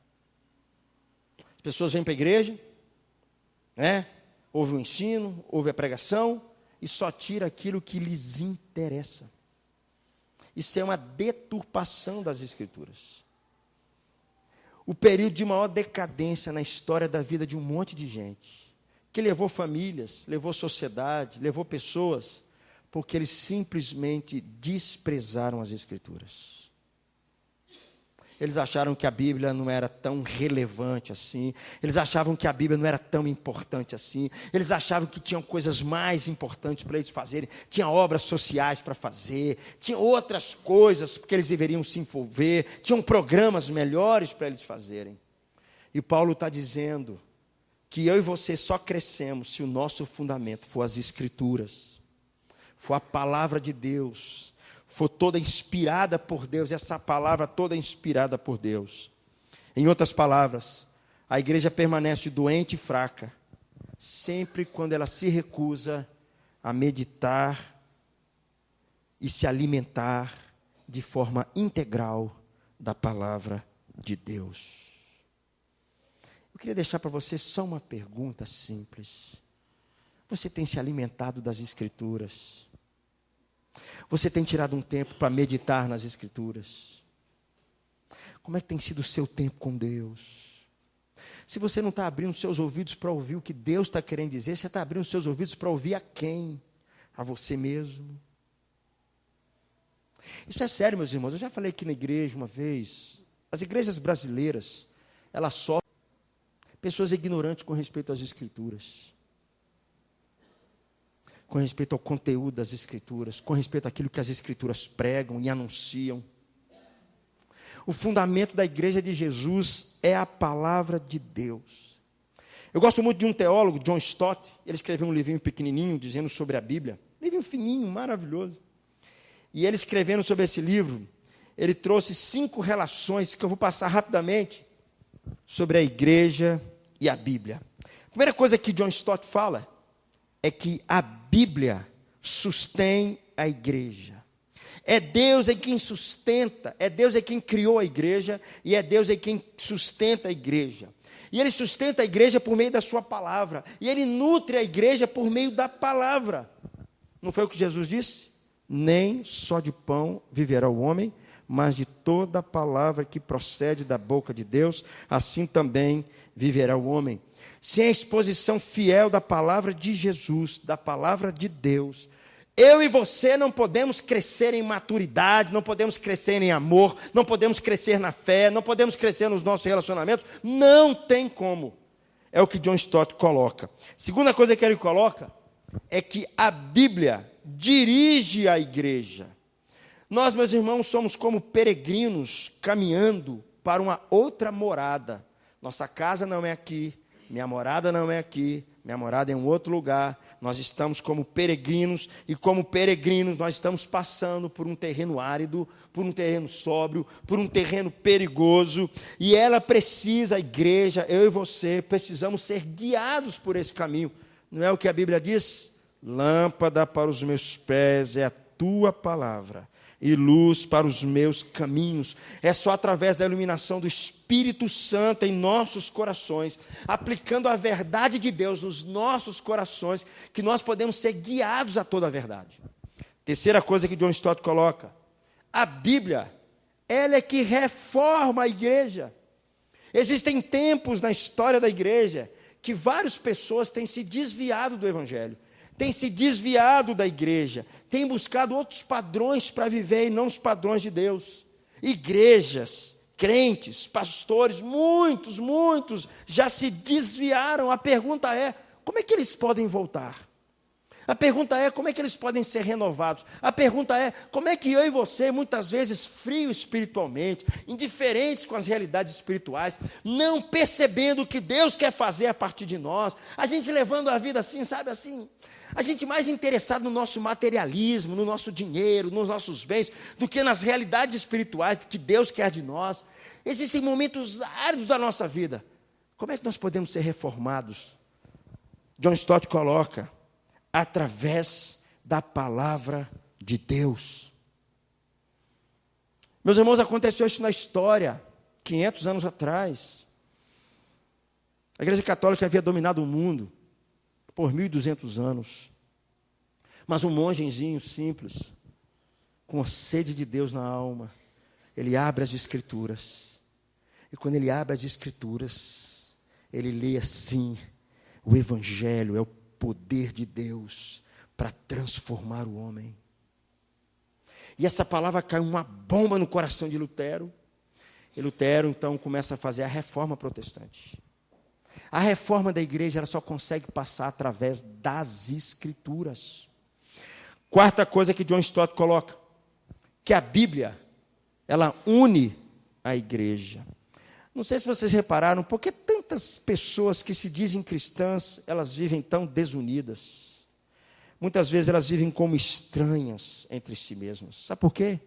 [SPEAKER 1] As pessoas vêm para a igreja, né? Ouvem o ensino, ouvem a pregação e só tira aquilo que lhes interessa. Isso é uma deturpação das Escrituras. O período de maior decadência na história da vida de um monte de gente, que levou famílias, levou sociedade, levou pessoas, porque eles simplesmente desprezaram as Escrituras. Eles acharam que a Bíblia não era tão relevante assim. Eles achavam que a Bíblia não era tão importante assim. Eles achavam que tinham coisas mais importantes para eles fazerem. Tinha obras sociais para fazer. Tinha outras coisas que eles deveriam se envolver. Tinham programas melhores para eles fazerem. E Paulo está dizendo que eu e você só crescemos se o nosso fundamento for as Escrituras. for a palavra de Deus, for toda inspirada por Deus, essa palavra toda inspirada por Deus. Em outras palavras, a igreja permanece doente e fraca, sempre quando ela se recusa a meditar e se alimentar de forma integral da palavra de Deus. Eu queria deixar para você só uma pergunta simples. Você tem se alimentado das Escrituras? Você tem tirado um tempo para meditar nas Escrituras? Como é que tem sido o seu tempo com Deus? Se você não está abrindo seus ouvidos para ouvir o que Deus está querendo dizer, você está abrindo seus ouvidos para ouvir a quem? A você mesmo? Isso é sério, meus irmãos. Eu já falei aqui na igreja uma vez. As igrejas brasileiras, elas sofrem pessoas ignorantes com respeito às Escrituras, com respeito ao conteúdo das Escrituras, com respeito àquilo que as Escrituras pregam e anunciam. O fundamento da igreja de Jesus é a palavra de Deus. Eu gosto muito de um teólogo, John Stott. Ele escreveu um livrinho pequenininho dizendo sobre a Bíblia, livrinho fininho, maravilhoso. E ele escrevendo sobre esse livro, ele trouxe 5 relações que eu vou passar rapidamente sobre a igreja e a Bíblia. A primeira coisa que John Stott fala é que a Bíblia sustém a igreja. É Deus é quem sustenta, é Deus é quem criou a igreja e é Deus é quem sustenta a igreja. E Ele sustenta a igreja por meio da sua palavra. E Ele nutre a igreja por meio da palavra. Não foi o que Jesus disse? Nem só de pão viverá o homem, mas de toda palavra que procede da boca de Deus, assim também viverá o homem. Sem a exposição fiel da palavra de Jesus, da palavra de Deus, eu e você não podemos crescer em maturidade, não podemos crescer em amor, não podemos crescer na fé, não podemos crescer nos nossos relacionamentos, não tem como. É o que John Stott coloca. Segunda coisa que ele coloca é que a Bíblia dirige a igreja. Nós, meus irmãos, somos como peregrinos caminhando para uma outra morada. Nossa casa não é aqui, minha morada não é aqui, minha morada é em um outro lugar. Nós estamos como peregrinos, e como peregrinos nós estamos passando por um terreno árido, por um terreno sóbrio, por um terreno perigoso, e ela precisa, a igreja, eu e você, precisamos ser guiados por esse caminho. Não é o que a Bíblia diz? Lâmpada para os meus pés é a tua palavra, e luz para os meus caminhos. É só através da iluminação do Espírito Santo em nossos corações, aplicando a verdade de Deus nos nossos corações, que nós podemos ser guiados a toda a verdade. Terceira coisa que John Stott coloca: a Bíblia, ela é que reforma a igreja. Existem tempos na história da igreja que várias pessoas têm se desviado do Evangelho, têm se desviado da igreja, têm buscado outros padrões para viver e não os padrões de Deus. Igrejas, crentes, pastores, muitos já se desviaram. A pergunta é, como é que eles podem voltar? A pergunta é, como é que eles podem ser renovados? A pergunta é, como é que eu e você, muitas vezes frios espiritualmente, indiferentes com as realidades espirituais, não percebendo o que Deus quer fazer a partir de nós, a gente levando a vida assim, sabe assim, a gente mais interessado no nosso materialismo, no nosso dinheiro, nos nossos bens, do que nas realidades espirituais que Deus quer de nós. Existem momentos áridos da nossa vida. Como é que nós podemos ser reformados? John Stott coloca: através da palavra de Deus. Meus irmãos, aconteceu isso na história, 500 anos atrás. A Igreja Católica havia dominado o mundo por 1.200 anos. Mas um mongezinho simples, com a sede de Deus na alma, ele abre as Escrituras. E quando ele abre as Escrituras, ele lê assim: o Evangelho é o poder de Deus para transformar o homem. E essa palavra caiu uma bomba no coração de Lutero. E Lutero, então, começa a fazer a reforma protestante. A reforma da igreja ela só consegue passar através das Escrituras. Quarta coisa que John Stott coloca, que a Bíblia, ela une a igreja. Não sei se vocês repararam, por que tantas pessoas que se dizem cristãs, elas vivem tão desunidas? Muitas vezes elas vivem como estranhas entre si mesmas. Sabe por quê?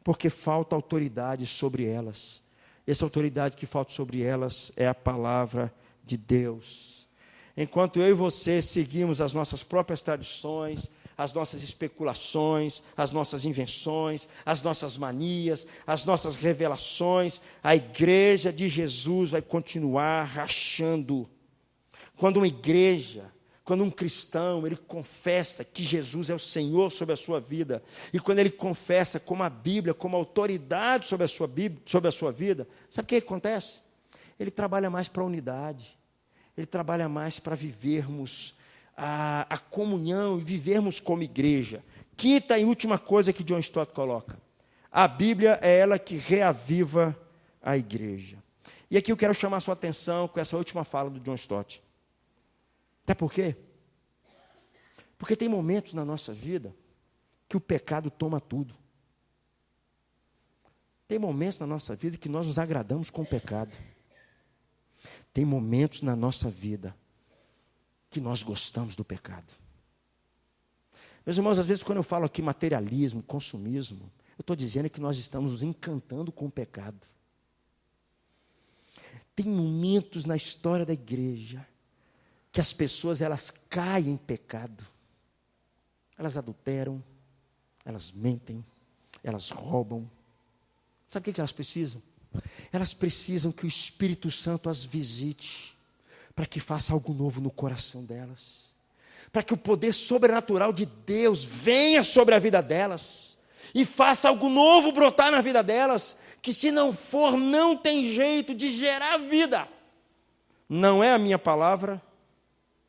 [SPEAKER 1] Porque falta autoridade sobre elas. Essa autoridade que falta sobre elas é a palavra de Deus. Enquanto eu e você seguimos as nossas próprias tradições, as nossas especulações, as nossas invenções, as nossas manias, as nossas revelações, a igreja de Jesus vai continuar rachando. Quando uma igreja, quando um cristão, ele confessa que Jesus é o Senhor sobre a sua vida, e quando ele confessa como a Bíblia, como autoridade sobre a sua vida, sabe o que acontece? Ele trabalha mais para a unidade, ele trabalha mais para vivermos a comunhão e vivermos como igreja. Quinta e última coisa que John Stott coloca: a Bíblia é ela que reaviva a igreja. E aqui eu quero chamar a sua atenção com essa última fala do John Stott. Até por quê? Porque tem momentos na nossa vida que o pecado toma tudo. Tem momentos na nossa vida que nós nos agradamos com o pecado. Tem momentos na nossa vida que nós gostamos do pecado. Meus irmãos, às vezes quando eu falo aqui materialismo, consumismo, eu estou dizendo que nós estamos nos encantando com o pecado. Tem momentos na história da igreja que as pessoas, elas caem em pecado. Elas adulteram, elas mentem, elas roubam. Sabe o que elas precisam? Elas precisam que o Espírito Santo as visite, para que faça algo novo no coração delas, para que o poder sobrenatural de Deus venha sobre a vida delas, e faça algo novo brotar na vida delas, que se não for, não tem jeito de gerar vida. Não é a minha palavra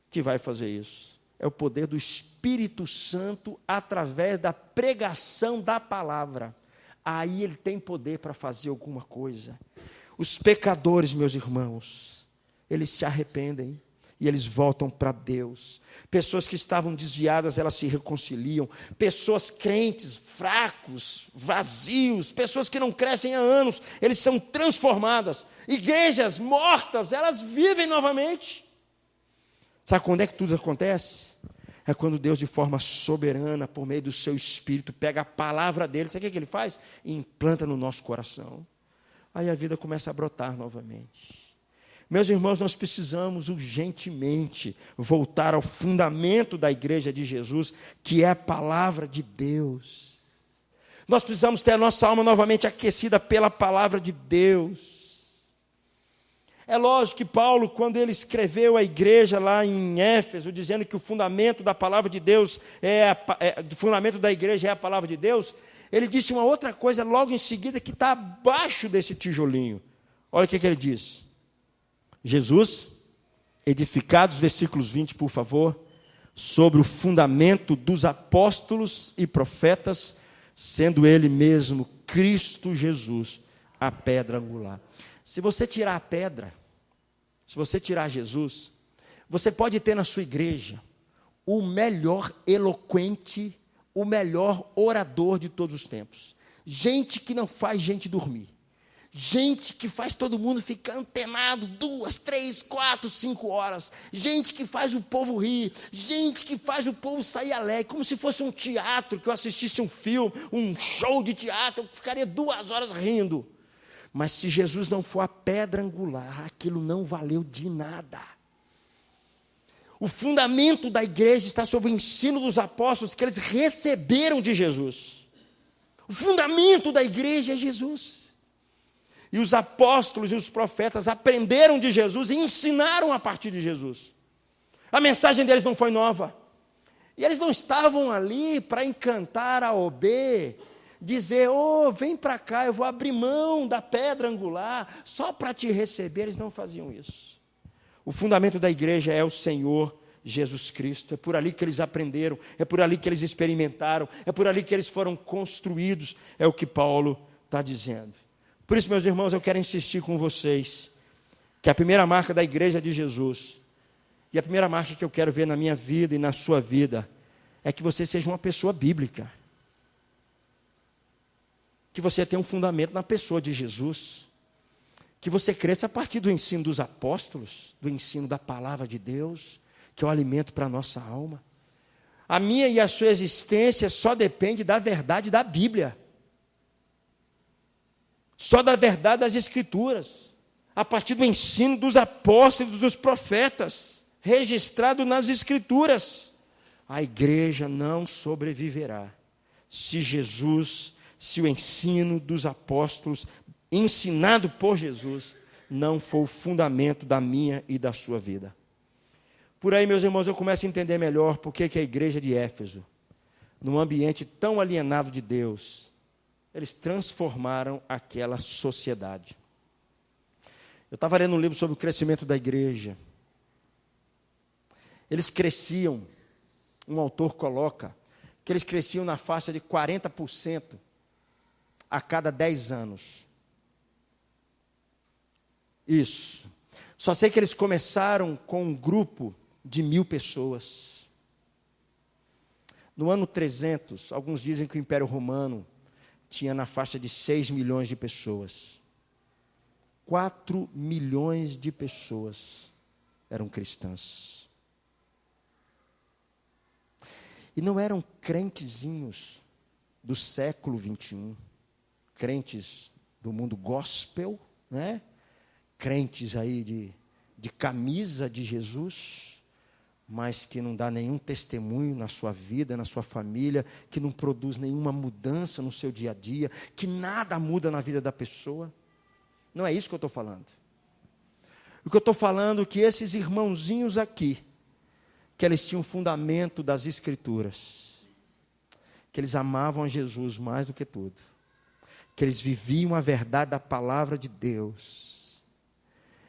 [SPEAKER 1] que vai fazer isso, é o poder do Espírito Santo, através da pregação da palavra. Aí ele tem poder para fazer alguma coisa. Os pecadores, meus irmãos, eles se arrependem e eles voltam para Deus. Pessoas que estavam desviadas, elas se reconciliam. Pessoas crentes, fracos, vazios, pessoas que não crescem há anos, eles são transformadas. Igrejas mortas, elas vivem novamente. Sabe quando é que tudo acontece? É quando Deus, de forma soberana, por meio do seu Espírito, pega a palavra dele, sabe o que ele faz? E implanta no nosso coração. Aí a vida começa a brotar novamente. Meus irmãos, nós precisamos urgentemente voltar ao fundamento da igreja de Jesus, que é a palavra de Deus. Nós precisamos ter a nossa alma novamente aquecida pela palavra de Deus. É lógico que Paulo, quando ele escreveu a igreja lá em Éfeso, dizendo que o fundamento da palavra de Deus o fundamento da igreja é a palavra de Deus, ele disse uma outra coisa logo em seguida que está abaixo desse tijolinho. Olha o que ele diz. Jesus, edificados, versículos 20, por favor, sobre o fundamento dos apóstolos e profetas, sendo ele mesmo Cristo Jesus, a pedra angular. Se você tirar a pedra, se você tirar Jesus, você pode ter na sua igreja o melhor eloquente, o melhor orador de todos os tempos. Gente que não faz gente dormir. Gente que faz todo mundo ficar antenado 2, 3, 4, 5 horas. Gente que faz o povo rir. Gente que faz o povo sair alegre. Como se fosse um teatro, que eu assistisse um filme, um show de teatro, eu ficaria 2 horas rindo. Mas se Jesus não for a pedra angular, aquilo não valeu de nada. O fundamento da igreja está sobre o ensino dos apóstolos que eles receberam de Jesus. O fundamento da igreja é Jesus. E os apóstolos e os profetas aprenderam de Jesus e ensinaram a partir de Jesus. A mensagem deles não foi nova. E eles não estavam ali para encantar a OB, dizer, vem para cá, eu vou abrir mão da pedra angular, só para te receber. Eles não faziam isso. O fundamento da igreja é o Senhor Jesus Cristo. É por ali que eles aprenderam, é por ali que eles experimentaram, é por ali que eles foram construídos. É o que Paulo está dizendo. Por isso, meus irmãos, eu quero insistir com vocês, que a primeira marca da igreja de Jesus, e a primeira marca que eu quero ver na minha vida e na sua vida, é que você seja uma pessoa bíblica. Que você tenha um fundamento na pessoa de Jesus. Que você cresça a partir do ensino dos apóstolos, do ensino da palavra de Deus, que é o alimento para a nossa alma. A minha e a sua existência só depende da verdade da Bíblia. Só da verdade das Escrituras. A partir do ensino dos apóstolos e dos profetas, registrado nas Escrituras. A igreja não sobreviverá se o ensino dos apóstolos, ensinado por Jesus, não for o fundamento da minha e da sua vida. Por aí, meus irmãos, eu começo a entender melhor por que a igreja de Éfeso, num ambiente tão alienado de Deus, eles transformaram aquela sociedade. Eu estava lendo um livro sobre o crescimento da igreja. Eles cresciam, um autor coloca, que eles cresciam na faixa de 40% a cada 10 anos. Isso. Só sei que eles começaram com um grupo de 1.000 pessoas. No ano 300, alguns dizem que o Império Romano tinha na faixa de 6 milhões de pessoas. 4 milhões de pessoas eram cristãs. E não eram crentezinhos do século 21, crentes do mundo gospel, né? Crentes aí de camisa de Jesus, mas que não dá nenhum testemunho na sua vida, na sua família, que não produz nenhuma mudança no seu dia a dia, que nada muda na vida da pessoa. Não é isso que eu estou falando. O que eu estou falando é que esses irmãozinhos aqui, que eles tinham fundamento das Escrituras, que eles amavam a Jesus mais do que tudo, que eles viviam a verdade da palavra de Deus,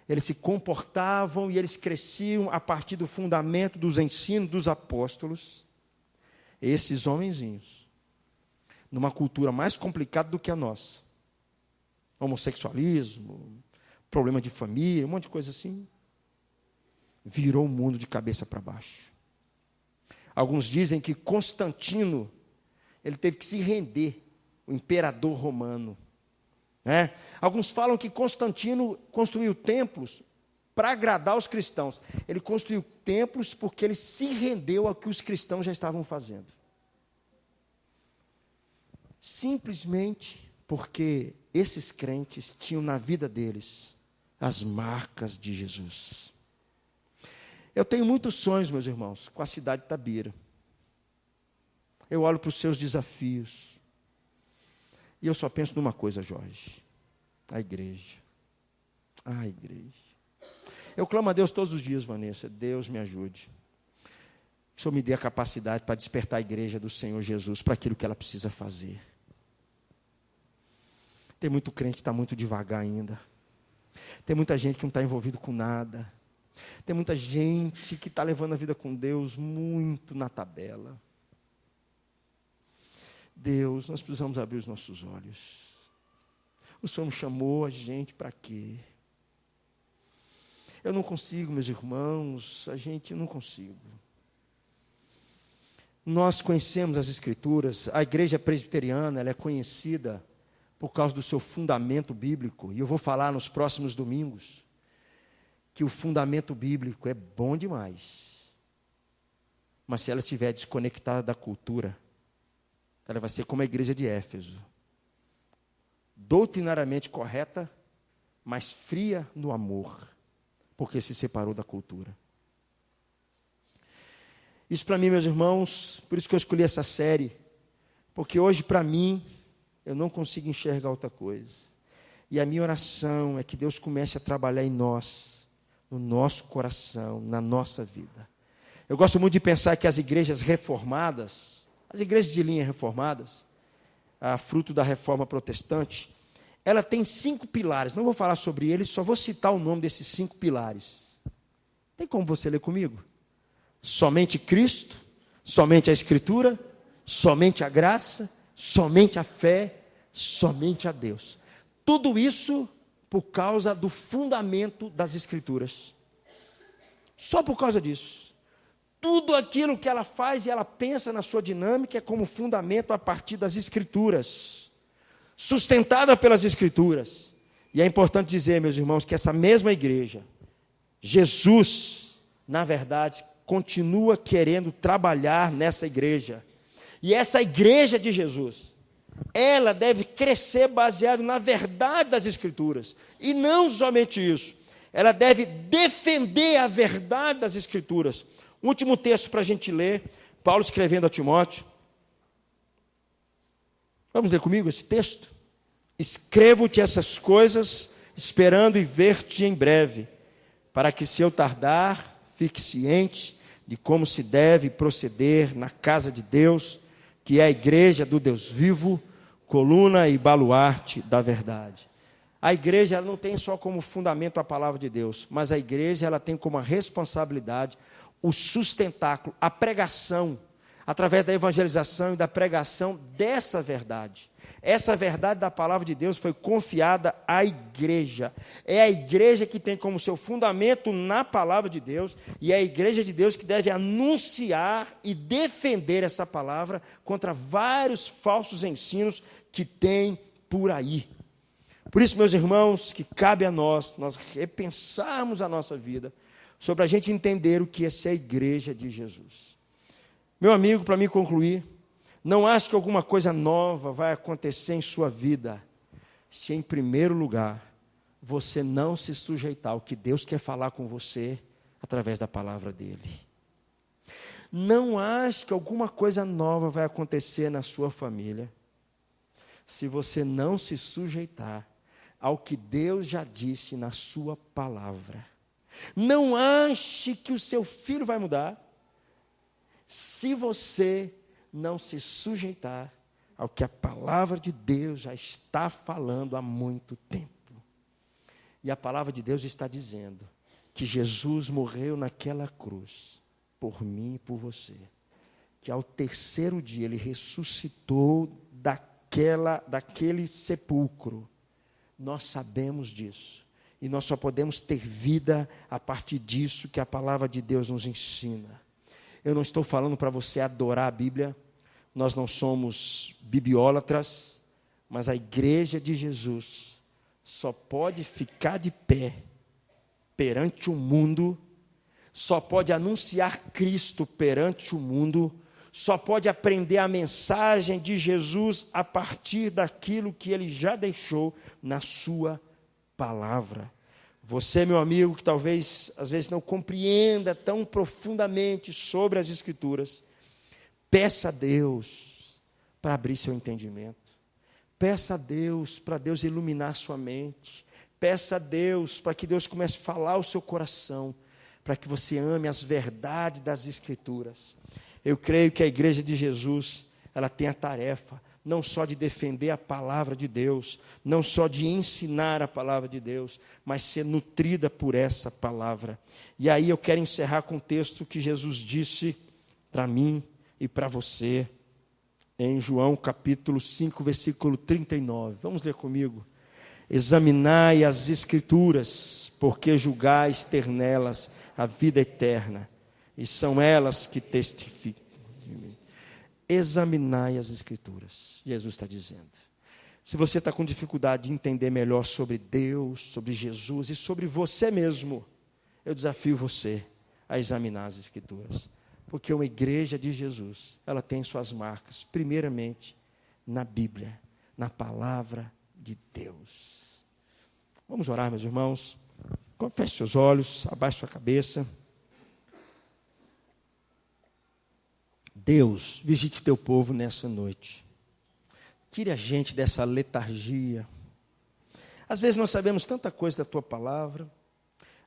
[SPEAKER 1] eles se comportavam e eles cresciam a partir do fundamento dos ensinos dos apóstolos. Esses homenzinhos, numa cultura mais complicada do que a nossa, homossexualismo, problema de família, um monte de coisa assim, virou o mundo de cabeça para baixo. Alguns dizem que Constantino, ele teve que se render, o imperador romano, né? Alguns falam que Constantino construiu templos para agradar os cristãos. Ele construiu templos porque ele se rendeu ao que os cristãos já estavam fazendo. Simplesmente porque esses crentes tinham na vida deles as marcas de Jesus. Eu tenho muitos sonhos, meus irmãos, com a cidade de Itabira. Eu olho para os seus desafios. E eu só penso numa coisa, Jorge. A igreja. A igreja. Eu clamo a Deus todos os dias, Vanessa. Deus me ajude. Que o Senhor me dê a capacidade para despertar a igreja do Senhor Jesus para aquilo que ela precisa fazer. Tem muito crente que está muito devagar ainda. Tem muita gente que não está envolvido com nada. Tem muita gente que está levando a vida com Deus muito na tabela. Deus, nós precisamos abrir os nossos olhos. O Senhor nos chamou a gente para quê? Eu não consigo, meus irmãos, eu não consigo. Nós conhecemos as Escrituras, a igreja presbiteriana, ela é conhecida por causa do seu fundamento bíblico, e eu vou falar nos próximos domingos, que o fundamento bíblico é bom demais, mas se ela estiver desconectada da cultura, ela vai ser como a igreja de Éfeso, doutrinariamente correta, mas fria no amor, porque se separou da cultura. Isso para mim, meus irmãos, por isso que eu escolhi essa série, porque hoje para mim, eu não consigo enxergar outra coisa. E a minha oração é que Deus comece a trabalhar em nós, no nosso coração, na nossa vida. Eu gosto muito de pensar que as igrejas reformadas, as igrejas de linha reformadas, fruto da reforma protestante, ela tem 5 pilares. Não vou falar sobre eles, só vou citar o nome desses 5 pilares. Tem como você ler comigo? Somente Cristo, somente a Escritura, somente a graça, somente a fé, somente a Deus. Tudo isso por causa do fundamento das Escrituras. Só por causa disso. Tudo aquilo que ela faz e ela pensa na sua dinâmica é como fundamento a partir das Escrituras, sustentada pelas Escrituras. E é importante dizer, meus irmãos, que essa mesma igreja, Jesus, na verdade, continua querendo trabalhar nessa igreja. E essa igreja de Jesus, ela deve crescer baseado na verdade das Escrituras. E não somente isso, ela deve defender a verdade das Escrituras. Último texto para a gente ler, Paulo escrevendo a Timóteo. Vamos ler comigo esse texto? Escrevo-te essas coisas, esperando e ver-te em breve, para que, se eu tardar, fique ciente de como se deve proceder na casa de Deus, que é a igreja do Deus vivo, coluna e baluarte da verdade. A igreja ela não tem só como fundamento a palavra de Deus, mas a igreja ela tem como responsabilidade o sustentáculo, a pregação, através da evangelização e da pregação dessa verdade. Essa verdade da palavra de Deus foi confiada à igreja. É a igreja que tem como seu fundamento na palavra de Deus, e é a igreja de Deus que deve anunciar e defender essa palavra contra vários falsos ensinos que tem por aí. Por isso, meus irmãos, que cabe a nós repensarmos a nossa vida, sobre a gente entender o que é ser a igreja de Jesus. Meu amigo, para me concluir, não acho que alguma coisa nova vai acontecer em sua vida, se em primeiro lugar, você não se sujeitar ao que Deus quer falar com você, através da palavra dEle. Não acho que alguma coisa nova vai acontecer na sua família, se você não se sujeitar ao que Deus já disse na sua palavra. Não ache que o seu filho vai mudar, se você não se sujeitar ao que a palavra de Deus já está falando há muito tempo. E a palavra de Deus está dizendo que Jesus morreu naquela cruz, por mim e por você. Que ao terceiro dia Ele ressuscitou daquele sepulcro. Nós sabemos disso. E nós só podemos ter vida a partir disso que a palavra de Deus nos ensina. Eu não estou falando para você adorar a Bíblia. Nós não somos bibliólatras, mas a igreja de Jesus só pode ficar de pé perante o mundo, só pode anunciar Cristo perante o mundo, só pode aprender a mensagem de Jesus a partir daquilo que Ele já deixou na sua palavra. Você, meu amigo, que talvez às vezes não compreenda tão profundamente sobre as Escrituras, peça a Deus para abrir seu entendimento. Peça a Deus para Deus iluminar sua mente. Peça a Deus para que Deus comece a falar ao seu coração, para que você ame as verdades das Escrituras. Eu creio que a igreja de Jesus, ela tem a tarefa não só de defender a palavra de Deus, não só de ensinar a palavra de Deus, mas ser nutrida por essa palavra. E aí eu quero encerrar com um texto que Jesus disse para mim e para você, em João capítulo 5, versículo 39. Vamos ler comigo. Examinai as Escrituras, porque julgais ter nelas a vida eterna, e são elas que testificam. Examinai as Escrituras, Jesus está dizendo. Se você está com dificuldade de entender melhor sobre Deus, sobre Jesus e sobre você mesmo, eu desafio você a examinar as Escrituras. Porque uma igreja de Jesus, ela tem suas marcas, primeiramente, na Bíblia, na palavra de Deus. Vamos orar, meus irmãos. Feche seus olhos, abaixe sua cabeça. Deus, visite teu povo nessa noite. Tire a gente dessa letargia. Às vezes nós sabemos tanta coisa da tua palavra.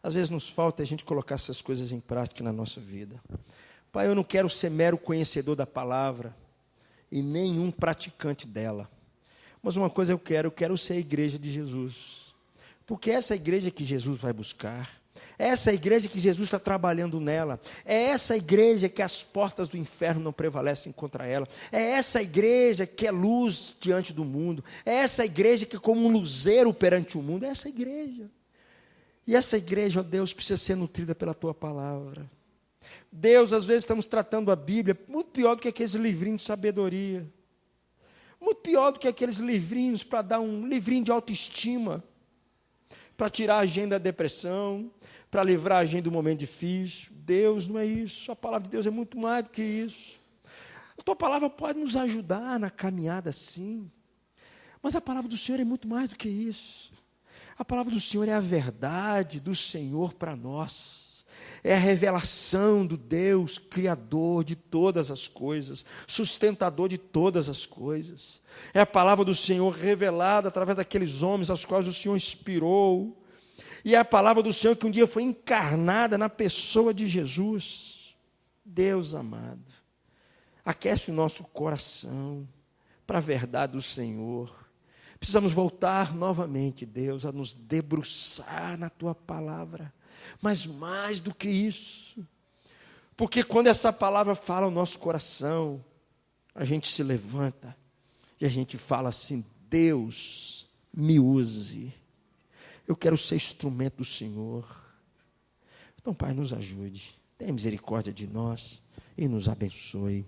[SPEAKER 1] Às vezes nos falta a gente colocar essas coisas em prática na nossa vida. Pai, eu não quero ser mero conhecedor da palavra e nenhum praticante dela. Mas uma coisa eu quero ser a igreja de Jesus. Porque essa é a igreja que Jesus vai buscar. É essa igreja que Jesus está trabalhando nela. É essa igreja que as portas do inferno não prevalecem contra ela. É essa igreja que é luz diante do mundo. É essa igreja que é como um luzeiro perante o mundo. É essa igreja. E essa igreja, ó Deus, precisa ser nutrida pela tua palavra. Deus, às vezes estamos tratando a Bíblia muito pior do que aqueles livrinhos de sabedoria. Muito pior do que aqueles livrinhos para dar um livrinho de autoestima. para tirar a gente da depressão, para livrar a gente do momento difícil. Deus não é isso. A palavra de Deus é muito mais do que isso. A tua palavra pode nos ajudar na caminhada, sim. Mas a palavra do Senhor é muito mais do que isso. A palavra do Senhor é a verdade do Senhor para nós. É a revelação do Deus, Criador de todas as coisas, sustentador de todas as coisas. É a palavra do Senhor revelada através daqueles homens aos quais o Senhor inspirou. E é a palavra do Senhor que um dia foi encarnada na pessoa de Jesus. Deus amado, aquece o nosso coração para a verdade do Senhor. Precisamos voltar novamente, Deus, a nos debruçar na Tua palavra. Mas mais do que isso, porque quando essa palavra fala ao nosso coração, a gente se levanta e a gente fala assim: Deus, me use. Eu quero ser instrumento do Senhor. Então, Pai, nos ajude. Tenha misericórdia de nós e nos abençoe.